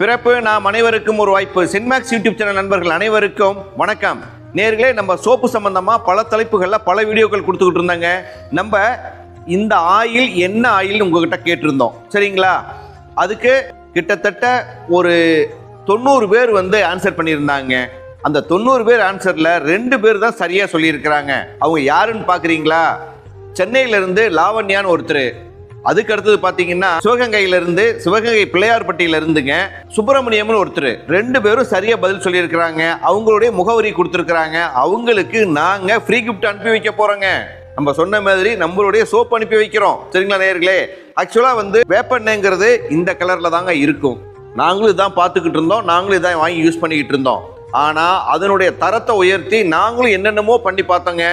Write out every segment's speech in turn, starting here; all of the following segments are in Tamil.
பிறப்பு நாம் அனைவருக்கும் ஒரு வாய்ப்பு. சென்மேக்ஸ் யூடியூப் சேனல் நண்பர்கள் அனைவருக்கும் வணக்கம். நேர்களே, நம்ம சோப்பு சம்பந்தமா பல தலைப்புகள்ல பல வீடியோக்கள் கொடுத்துக்கிட்டு இருந்தாங்க. நம்ம இந்த ஆயில் என்ன ஆயில் உங்ககிட்ட கேட்டிருந்தோம், சரிங்களா? அதுக்கு கிட்டத்தட்ட ஒரு 90 பேர் ஆன்சர் பண்ணியிருந்தாங்க. அந்த 90 பேர் ஆன்சர்ல 2 பேர் தான் சரியா சொல்லியிருக்கிறாங்க. அவங்க யாருன்னு பாக்குறீங்களா? சென்னையில இருந்து லாவண்யான்னு ஒருத்தர், அதுக்கு அடுத்தது பாத்தீங்கன்னா சிவகங்கை பிள்ளையார்பட்டியில இருந்துங்க சுப்பிரமணியம்னு ஒருத்தர். 2 பேரும் சரியா பதில் சொல்லியிருக்கிறாங்க. அவங்களுடைய முகவரி கொடுத்துருக்காங்க. அவங்களுக்கு நாங்க ஃப்ரீ கிஃப்ட் அனுப்பி வைக்க போறோங்க. நம்ம சொன்ன மாதிரி நம்மளுடைய சோப் அனுப்பி வைக்கிறோம், சரிங்களா நேயர்களே? ஆக்சுவலா வேப்பெண்ணெய்ங்கிறது இந்த கலர்ல தாங்க இருக்கும். நாங்களும் இதான் பார்த்துக்கிட்டு இருந்தோம், நாங்களும் இதான் வாங்கி யூஸ் பண்ணிக்கிட்டு இருந்தோம். ஆனா அதனுடைய தரத்தை உயர்த்தி நாங்களும் என்னென்னமோ பண்ணி பார்த்தோங்க,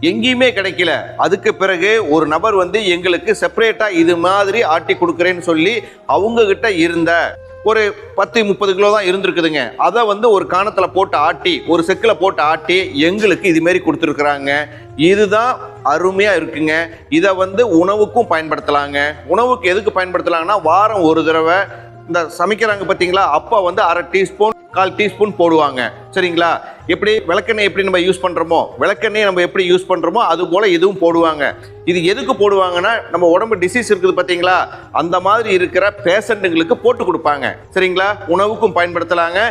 எங்கேயுமே கிடைக்கல. அதுக்கு பிறகு ஒரு நபர் எங்களுக்கு செப்பரேட்டா இது மாதிரி ஆட்டி கொடுக்குறேன்னு சொல்லி அவங்க கிட்ட இருந்த ஒரு 10-30 கிலோ தான் இருந்திருக்குதுங்க. அதை ஒரு காணத்துல போட்டு ஆட்டி, ஒரு செக்கில் போட்டு ஆட்டி எங்களுக்கு இது மாதிரி கொடுத்துருக்குறாங்க. இதுதான் அருமையா இருக்குங்க. இதை உணவுக்கும் பயன்படுத்தலாங்க. உணவுக்கு எதுக்கு பயன்படுத்தலாங்கன்னா, வாரம் ஒரு தடவை இந்த சமைக்கிறாங்க பார்த்தீங்களா, அப்போ 1/2 டீஸ்பூன் 1/4 டீஸ்பூன் போடுவாங்க, சரிங்களா? எப்படி விளக்கெண்ணெய் எப்படி நம்ம யூஸ் பண்ணுறோமோ, விளக்கெண்ணெய் நம்ம எப்படி யூஸ் பண்ணுறோமோ அது போல் இதுவும் போடுவாங்க. இது எதுக்கு போடுவாங்கன்னா, நம்ம உடம்பு டிசீஸ் இருக்குது பார்த்தீங்களா, அந்த மாதிரி இருக்கிற பேஷண்ட்டுங்களுக்கு போட்டு கொடுப்பாங்க, சரிங்களா? உணவுக்கும் பயன்படுத்தலாங்க,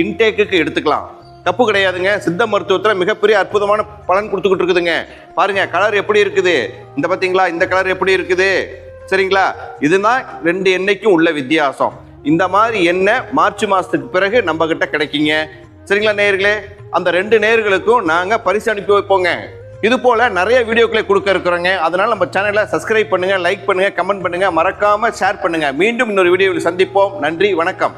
இன்டேக்குக்கு எடுத்துக்கலாம், தப்பு கிடையாதுங்க. சித்த மருத்துவத்தில் மிகப்பெரிய அற்புதமான பலன் கொடுத்துக்கிட்டு இருக்குதுங்க. பாருங்க, கலர் எப்படி இருக்குது, இந்த பார்த்தீங்களா, இந்த கலர் எப்படி இருக்குது, சரிங்களா? இதுதான் 2 எண்ணெய்க்கும் உள்ள வித்தியாசம். இந்த மாதிரி எண்ணெய் மார்ச் மாசத்துக்கு பிறகு நம்ம கிட்ட கிடைக்குங்க, சரிங்களா நேயர்களே? அந்த 2 நேயர்களுக்கும் நாங்க பரிசு அனுப்பி வைப்போங்க. இது போல நிறைய வீடியோக்களை கொடுக்க இருக்கிறோங்க. அதனால நம்ம சேனலை சப்ஸ்கிரைப் பண்ணுங்க, லைக் பண்ணுங்க, கமெண்ட் பண்ணுங்க, மறக்காம ஷேர் பண்ணுங்க. மீண்டும் இன்னொரு வீடியோவில் சந்திப்போம். நன்றி, வணக்கம்.